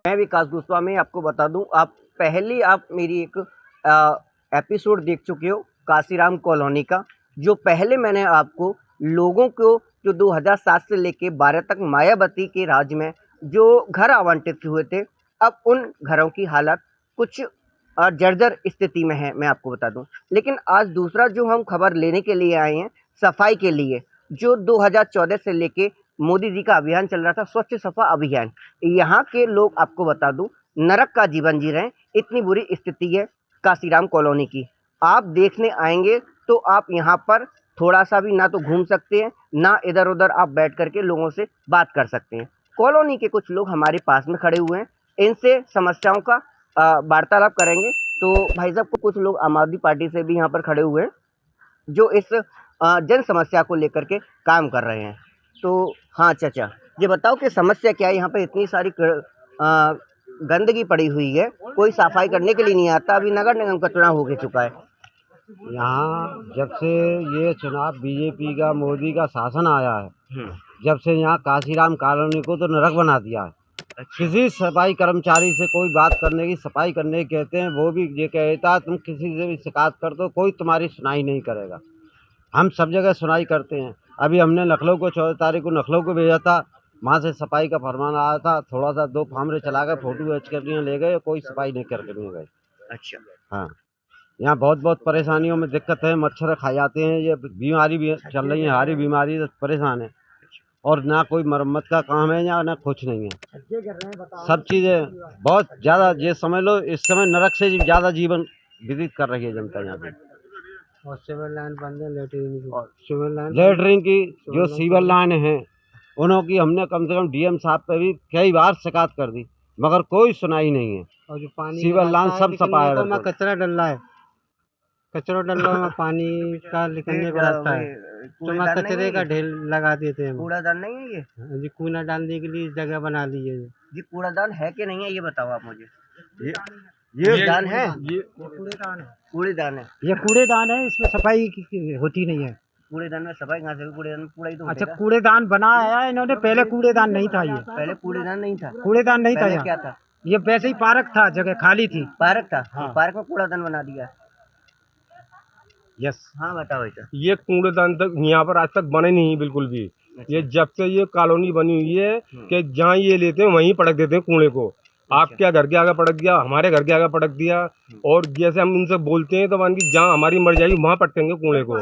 मैं विकास गोस्वामी आपको बता दूं, आप मेरी एक एपिसोड देख चुके हो काशीराम कॉलोनी का। जो पहले मैंने आपको लोगों को जो 2007 से लेके 12 तक मायावती के राज में जो घर आवंटित हुए थे, अब उन घरों की हालत कुछ जर्जर स्थिति में है, मैं आपको बता दूं। लेकिन आज दूसरा जो हम खबर लेने के लिए आए हैं, सफाई के लिए, जो 2014 से लेके मोदी जी का अभियान चल रहा था, स्वच्छ सफा अभियान। यहाँ के लोग, आपको बता दूं, नरक का जीवन जी रहे हैं। इतनी बुरी स्थिति है काशीराम कॉलोनी की। आप देखने आएंगे तो आप यहाँ पर थोड़ा सा भी ना तो घूम सकते हैं, ना इधर उधर आप बैठ करके लोगों से बात कर सकते हैं। कॉलोनी के कुछ लोग हमारे पास में खड़े हुए हैं, इनसे समस्याओं का वार्तालाप करेंगे। तो भाई साहब को कुछ लोग आम आदमी पार्टी से भी यहाँ पर खड़े हुए हैं, जो इस जन समस्या को लेकर के काम कर रहे हैं। तो हाँ चाचा, ये बताओ कि समस्या क्या है? यहाँ पे इतनी सारी गंदगी पड़ी हुई है, कोई सफाई करने के लिए नहीं आता। अभी नगर निगम का चुनाव हो चुका है। यहाँ जब से ये चुनाव बीजेपी का, मोदी का शासन आया है, जब से यहाँ काशीराम कॉलोनी को तो नरक बना दिया है। किसी सफाई कर्मचारी से कोई बात करने की, सफाई करने की कहते हैं, वो भी ये कहता है तुम किसी से भी शिकायत कर दो, कोई तुम्हारी सुनाई नहीं करेगा। हम सब जगह सुनाई करते हैं। अभी हमने लखनऊ को 14 तारीख को लखनऊ को भेजा था, वहाँ से सफाई का फरमान आया था। थोड़ा सा 2 फामरे चला गए, फोटो एच कर ले गए, कोई सफाई नहीं करके नहीं गए। अच्छा, हाँ, यहाँ बहुत परेशानियों में दिक्कत है। मच्छर खा जाते हैं, ये बीमारी भी चल रही है, हमारी बीमारी से परेशान है। और ना कोई मरम्मत का काम है, यहाँ ना कुछ नहीं है। सब चीज़ें बहुत ज़्यादा, ये समझ लो इस समय नरक से ज़्यादा जीवन व्यतीत कर रही है जनता यहाँ पे। और सिविल लाइन बंद है, लेटरिन की जो सिविल लाइन है, उन्हों की हमने कम से कम डीएम साहब पे भी कई बार शिकायत कर दी, मगर कोई सुनाई नहीं है। और जो पानी सिविल लाइन सब सफाई है, कचरा डल रहा है, कचरा डल रहा है, पानी का निकलने का रास्ता है, तो वहाँ कचरे का ढेर लगा देते हैं। कूड़ादान नहीं है ये? जी, कूड़ा डालने के लिए जगह बना ली है जी। कूड़ादान है कि नहीं है, ये बताओ आप मुझे। ये दान है, ये कूड़ेदान है, कूड़ेदान है। ये कूड़ेदान है, इसमें सफाई होती नहीं है। कूड़ेदान में सफाई कहाँ से होगी? कूड़ेदान में कूड़ा ही तो अच्छा, उठेगा। कूड़ेदान बनाया है इन्होंने, पहले कूड़ेदान नहीं था। ये पहले कूड़ेदान नहीं था। कूड़ेदान नहीं था, पहले यहाँ क्या था? ये वैसे ही पार्क था, जगह खाली थी। पार्क था? हाँ। पार्क में कूड़ादान बना दिया। यस। हाँ बताओ बेटा। ये कूड़ेदान तक यहाँ पर आज तक बने नहीं बिल्कुल भी। ये जब से ये कॉलोनी बनी हुई है कि जहाँ ये लेते हैं वहीं पटक देते हैं कूड़े को। आपके घर के आगे पटक दिया, हमारे घर के आगे पटक दिया, और जैसे हम इनसे बोलते हैं तो मान की जहाँ हमारी मर जाएगी वहाँ पटकेंगे कूड़े को।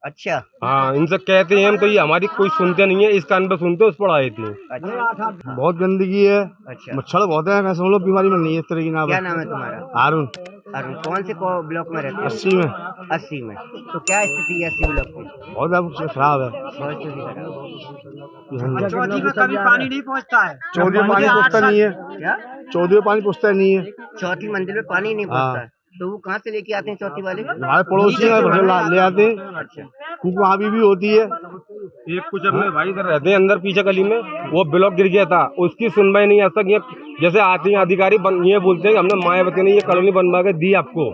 अच्छा। हाँ, इनसे कहते हैं हम, तो ये हमारी कोई सुनते नहीं है, इस कान पे सुनते उस पर आए थे। अच्छा। बहुत गंदगी है। अच्छा। मच्छर बहुत है, हम लोग बीमारी में नहीं है इस तरह की। क्या नाम है तुम्हारा? अरुण। अरुण, कौन से ब्लॉक में रहते हो? 80 में। 80 में। तो क्या स्थिति है 80 ब्लॉक की? बहुत खराब है। बहुत स्थिति खराब है। चौथी में कभी पानी नहीं पहुँचता है। चौधरी में पानी पहुँचता नहीं है। क्या? चौधरी में पानी पहुँचता नहीं है। चौथी मंजिल में पानी नहीं पहुँचता है, तो वो कहाँ से लेके आते हैं चौथी वाले? हमारे पड़ोसी ले आते हैं। अच्छा। क्योंकि वहाँ भी होती है। एक कुछ अपने भाई इधर रहते हैं अंदर पीछे गली में, वो ब्लॉक गिर गया था, उसकी सुनवाई नहीं आज तक। ये जैसे आते हैं अधिकारी ये बोलते हैं कि हमने मायावती ने ये कॉलोनी बनवा के दी आपको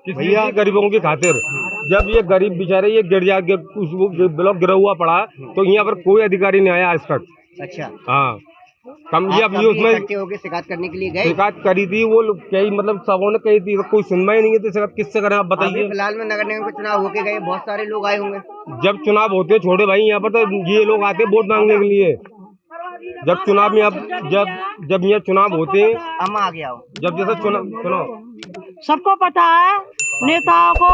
किसी गरीबों की खातिर। जब ये गरीब बेचारे ये गिर जा ब्लॉक गिरा हुआ पड़ा, तो यहाँ पर कोई अधिकारी नहीं आया आज तक। अच्छा। हाँ, कम ये आप अभी उसमें इकट्ठे होके शिकायत करने के लिए गए? शिकायत करी थी, वो लोग कई मतलब सबों ने कही थी, तो कोई सुनवाई नहीं है, तो शिकायत किससे करें आप बताइए। फिलहाल में नगर निगम के चुनाव होके गए, बहुत सारे लोग आए होंगे। जब चुनाव होते हैं छोटे भाई यहाँ पर, तो ये लोग आते हैं वोट मांगने के लिए। जब चुनाव में जब ये चुनाव होते हैं, अम्मा आ गया हो, जब जैसे चुनाव सबको पता है नेताओं को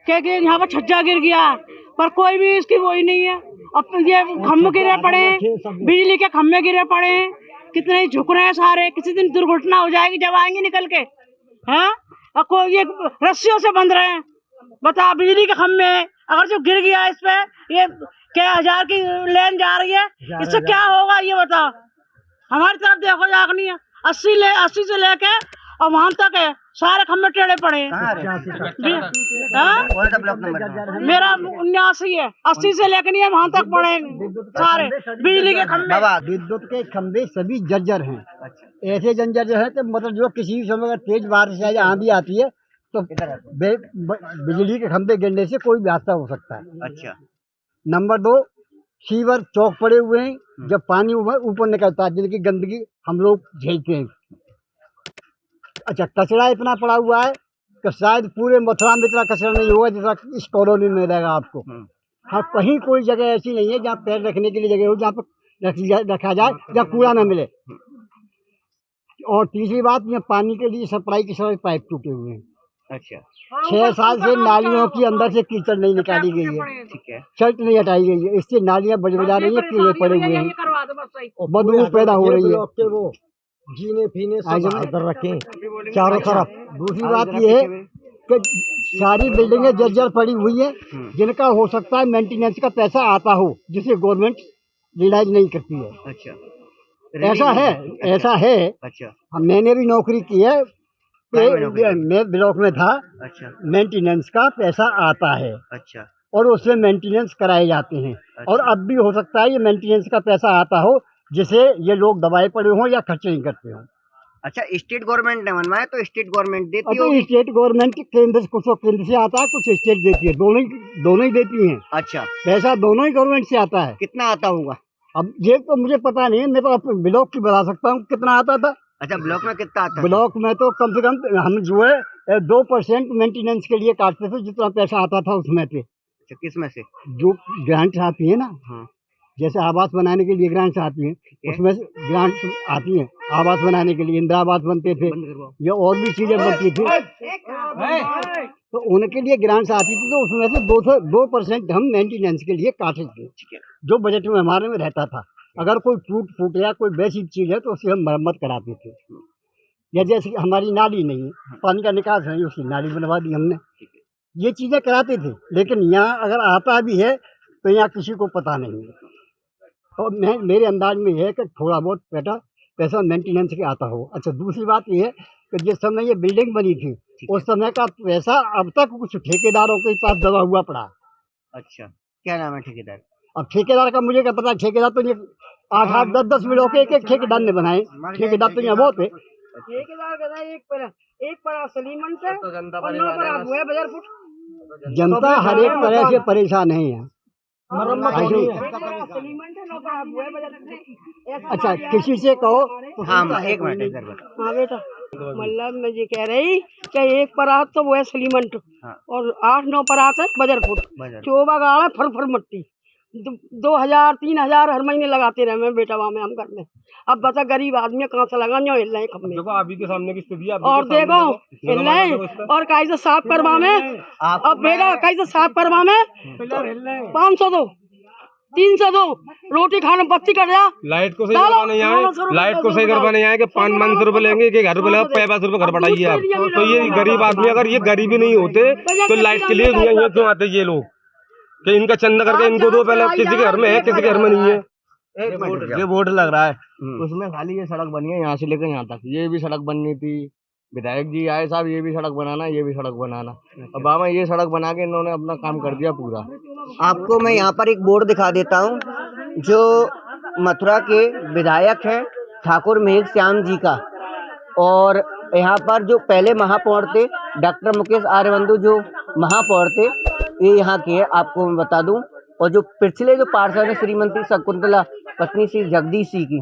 कि यहाँ पर छज्जा गिर गया, पर कोई भी इसकी वही नहीं है। अब ये खम्भे गिरे पड़े, बिजली के खम्भे गिरे पड़े, कितने झुक रहे हैं सारे। किसी दिन दुर्घटना हो जाएगी जब आएंगे निकल के, हैं? और कोई ये रस्सियों से बंध रहे हैं। बता, बिजली के खम्भे अगर जो गिर गया इस पे, ये क्या 1000 की लेन जा रही है, इससे क्या होगा ये बता। हमारी तरफ देखो जागनी है, 80 से लेके और वहां तक है, सारे खम्भे टेढ़े पड़े हैं। कौन सा ब्लॉक नंबर? मेरा 79 है। 80 से लेकर नहीं है वहां तक पड़े सारे बिजली के खम्भे। विद्युत के खंभे सभी जर्जर हैं। ऐसे जर्जर जो है कि मतलब जो किसी भी समय तेज बारिश या आंधी आती है तो बिजली के खंभे गिरने से कोई भी हादसा हो सकता है। अच्छा। नंबर 2, सीवर चौक पड़े हुए हैं, जब पानी ऊपर निकलता है जिनकी गंदगी हम लोग झेलते हैं। अच्छा, कचरा इतना पड़ा हुआ है कि शायद पूरे मथुरा में इतना कचरा नहीं होगा जितना इस कॉलोनी में मिलेगा आपको। हाँ, कहीं कोई जगह ऐसी नहीं है जहाँ पैर रखने के लिए जगह हो, जहाँ पर रखा जाए, जहाँ कूड़ा ना मिले। और तीसरी बात, ये पानी के लिए सप्लाई के सारे पाइप टूटे हुए हैं। अच्छा 6 साल से नालियों की अंदर से कीचड़ नहीं निकाली गई है, ठीक है। शर्त नहीं हटाई गई है, इससे नालियां बजा रही है, कीड़े पड़े हुए हैं, बदबू पैदा हो रही है। वो जीने पीने सब इधर रखे चारों तरफ। दूसरी बात ये है कि सारी बिल्डिंगें जर्जर पड़ी हुई है, जिनका हो सकता है मेंटेनेंस का पैसा आता हो, जिसे गवर्नमेंट रियलाइज नहीं करती है। अच्छा ऐसा है, ऐसा है। अच्छा मैंने भी नौकरी की है, मैं ब्लॉक में था। अच्छा मेंटेनेंस का पैसा आता है अच्छा और उसमें मेंटेनेंस कराए जाते हैं। और अब भी हो सकता है ये मेंटेनेंस का पैसा आता हो, जिसे ये लोग दबाए पड़े हों या खर्च नहीं करते हों। अच्छा, स्टेट गवर्नमेंट ने बनवाया तो स्टेट गवर्नमेंट देती तो होगी। स्टेट गवर्नमेंट केंद्र, कुछ तो केंद्र से आता है, कुछ स्टेट देती है, दोनों ही देती हैं। अच्छा, पैसा दोनों ही गवर्नमेंट से आता है। कितना आता होगा? अब ये तो मुझे पता नहीं है, मैं तो अपने ब्लॉक की बता सकता हूँ कितना आता था। अच्छा, ब्लॉक में कितना आता है? ब्लॉक में तो कम से कम हम जो है 2% मेंटेनेंस के लिए काटते थे, जितना पैसा आता था उसमें से। अच्छा, किस में से? जो ग्रांट्स आती है ना, हाँ जैसे आवास बनाने के लिए ग्रांट्स आती हैं, है। उसमें से ग्रांट्स आती हैं आवास बनाने के लिए, इंदिरा आवास बनते थे, या और भी चीजें बनती थी, तो उनके लिए ग्रांट्स आती थी, तो उसमें से 2% हम मेंटेनेंस के लिए काटे थे, जो बजट में हमारे में रहता था। अगर कोई टूट फूट या कोई बेसिक चीज है तो उससे हम मरम्मत कराते थे। या जैसे हमारी नाली नहीं है, पानी का निकास नहीं, उसकी नाली बनवा दी हमने, ये चीजें कराते थे। लेकिन यहाँ अगर आता भी है तो यहाँ किसी को पता नहीं है। और मेरे अंदाज में ये है कि थोड़ा बहुत पैसा मेंटेनेंस के आता हो। अच्छा, दूसरी बात ये है कि जिस समय ये बिल्डिंग बनी थी, उस समय का पैसा अब तक कुछ ठेकेदारों के पास दबा हुआ पड़ा। अच्छा, क्या नाम है ठेकेदार? अब ठेकेदार का मुझे क्या पता, ठेकेदार तो ये 8-8, 10-10 मिलों के एक ठेकेदार ने बनाए। ठेकेदार तो यहाँ बहुत है। एक पड़ा सीमेंट है और 9 पड़ा हुआ है बाजार फुट। जनता हर एक तरह से परेशान है यहाँ। अच्छा, किसी से कहो तो हाँ, एक मिनट इधर बता। हाँ बेटा, मतलब मैं ये कह रही कि एक परात तो वो है सीमेंट और 8-9 परात है बजर फुट, चोबा गाड़ा फर मट्टी। 2,000-3,000 हर महीने लगाते रहे मैं बेटा वहाँ में हम घर में। अब बता गरीब आदमी कहाँ से लगा हिल रहे खम्भे। देखो अभी के सामने की स्थिति है, और देखो हिल रहे और कैसे साफ करवा में। अब बेटा कैसे साफ करवा में 500 दो 300 दो, रोटी खाने बत्ती कर जा। लाइट को सही करवा नहीं आए, लाइट को सही करवा नहीं आए कि 500 रुपए लेंगे कि घर पे लगा 5 रुपए घर बढ़ाइए आप। तो ये गरीब आदमी, अगर ये गरीब ही नहीं होते तो लाइट के लिए ये क्यों आते ये लोग कि इनका चंदा करके इनको दो पहले। किसी के घर में है, किसी के घर में नहीं है। ये बोर्ड लग रहा है, उसमें खाली ये सड़क बनी है यहाँ से लेकर यहाँ तक। ये भी सड़क बननी थी, विधायक जी आए साहब ये भी सड़क बनाना, ये भी सड़क बनाना। अब बाबा ये सड़क बना के इन्होंने अपना काम कर दिया पूरा। आपको मैं यहाँ पर एक बोर्ड दिखा देता हूँ, जो मथुरा के विधायक हैं ठाकुर मेघ श्याम जी का। और यहाँ पर जो पहले महापौर थे डॉक्टर मुकेश आर्यवंदु, जो महापौर थे, ये यहाँ के आपको मैं बता दूं। और जो पिछले जो पार्षद है श्रीमती शकुंतला पत्नी श्री जगदीश सिंह की,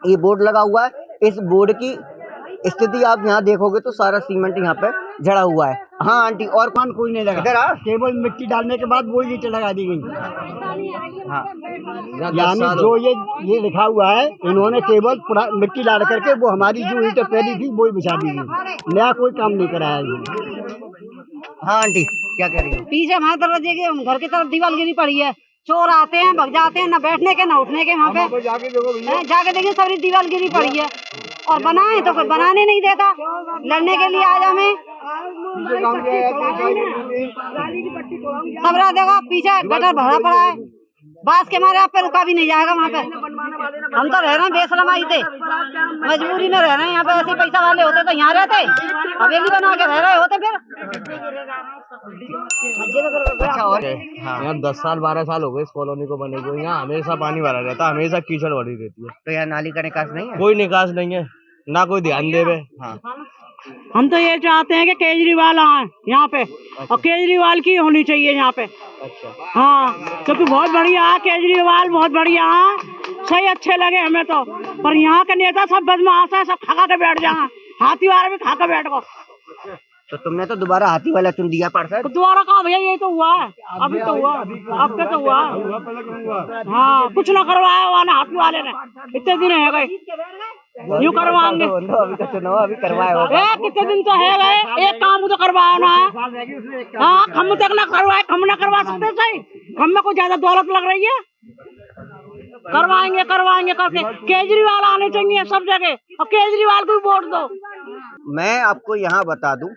ये बोर्ड लगा हुआ है। इस बोर्ड की स्थिति आप यहाँ देखोगे तो सारा सीमेंट यहाँ पे जड़ा हुआ है। हाँ आंटी, और कौन कोई नहीं लगा इधर, केवल मिट्टी डालने के बाद वही ईंटें लगा दी गई। हाँ, यानी जो ये लिखा हुआ है, इन्होंने केवल मिट्टी डाल करके वो हमारी जो ईंटें पहली थी वही बिछा दी गई, नया कोई काम नहीं कराया। हाँ आंटी क्या कह रही हो? पीछे हमारे दरवाजे के घर की तरफ दीवार गिरी पड़ी है, चोर आते हैं भग जाते हैं, न बैठने के न उठने के। वहाँ पे जाके देखिए सारी दीवार गिरी पड़ी है। और बनाए तो कोई बनाने नहीं देता, लड़ने के लिए आ जा में सबरा देखो पीछे गटर भरा पड़ा है। बास के मारे आप पे रुका भी नहीं जाएगा वहाँ पे। हम तो रह रहे हैं बेशरमाई थे, मजबूरी में रह रहे हैं यहाँ पे। ऐसे पैसा वाले होते तो यहाँ रहते, हवेली बना के रह रहे होते फिर। अच्छा, और यहाँ 10 साल 12 साल हो गए इस कॉलोनी को बने को। यहाँ हमेशा पानी भरा रहता है, हमेशा कीचड़ भरी रहती है। तो यहाँ नाली का निकास नहीं है? कोई निकास नहीं है, ना कोई ध्यान देवे। हाँ, हम तो ये चाहते हैं कि केजरीवाल आए यहाँ पे, और केजरीवाल की होनी चाहिए यहाँ पे। अच्छा, हाँ, क्योंकि बहुत बढ़िया है केजरीवाल, बहुत बढ़िया है, सही अच्छे लगे हमें तो। पर यहाँ के नेता सब बदमाश है, सब खा के बैठ जाए। हाथी वाला भी खा कर बैठ गो। तो तुमने तो दोबारा हाथी वाला चुन दिया पार्षद। तो दोबारा कहा भैया, यही तो हुआ है, अभी तो हुआ, अब क्या तो हुआ। हाँ, कुछ ना करवाया हुआ ना हाथी वाले ने, इतने दिन है गए, यूँ करवाएंगे। अभी तो चुनाव अभी करवाए होगा। कितने दिन तो है गए, एक काम तो करवाया ना है। हाँ, खम्म तक ना करवाए, खम्म ना करवा सकते सही, खम्मे को ज्यादा दौलत लग रही है। करवाएंगे करवाएंगे करके केजरीवाल आने चाहिए सब जगह, और केजरीवाल को भी वोट दो। मैं आपको यहाँ बता दूं,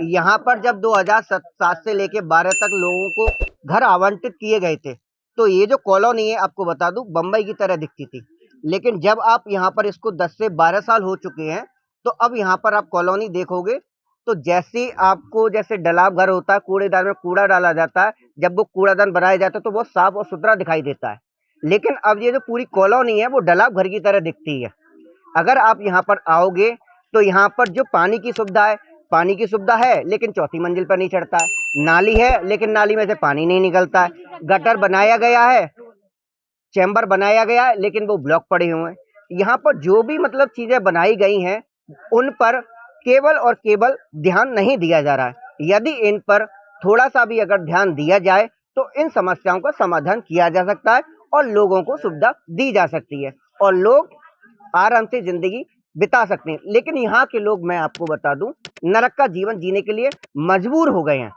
यहाँ पर जब 2007 से लेके 12 तक लोगों को घर आवंटित किए गए थे, तो ये जो कॉलोनी है आपको बता दूं बम्बई की तरह दिखती थी। लेकिन जब आप यहाँ पर इसको 10 से 12 साल हो चुके हैं, तो अब यहाँ पर आप कॉलोनी देखोगे तो जैसे आपको जैसे डलाव घर होता है, कूड़ेदान में कूड़ा डाला जाता है, जब वो कूड़ादान बनाया जाता है तो वो साफ और सुथरा दिखाई देता है। लेकिन अब ये जो पूरी कॉलोनी है वो डलाव घर की तरह दिखती है। अगर आप यहाँ पर आओगे तो यहाँ पर जो पानी की सुविधा है, पानी की सुविधा है लेकिन चौथी मंजिल पर नहीं चढ़ता है। नाली है लेकिन नाली में से पानी नहीं निकलता है। गटर बनाया गया है, चैम्बर बनाया गया है, लेकिन वो ब्लॉक पड़े हुए हैं। यहाँ पर जो भी मतलब चीजें बनाई गई हैं उन पर केवल और केवल ध्यान नहीं दिया जा रहा है। यदि इन पर थोड़ा सा भी अगर ध्यान दिया जाए तो इन समस्याओं का समाधान किया जा सकता है और लोगों को सुविधा दी जा सकती है और लोग आराम से जिंदगी बिता सकते हैं। लेकिन यहाँ के लोग, मैं आपको बता दूं, नरक का जीवन जीने के लिए मजबूर हो गए हैं।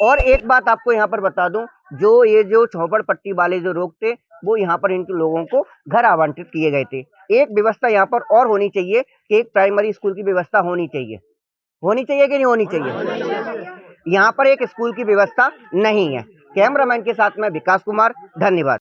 और एक बात आपको यहाँ पर बता दूं, जो ये जो झोपड़पट्टी वाले जो लोग थे वो यहाँ पर इनके लोगों को घर आवंटित किए गए थे। एक व्यवस्था यहाँ पर और होनी चाहिए कि एक प्राइमरी स्कूल की व्यवस्था होनी चाहिए कि नहीं होनी चाहिए। यहाँ पर एक स्कूल की व्यवस्था नहीं है। कैमरामैन के साथ मैं विकास कुमार, धन्यवाद।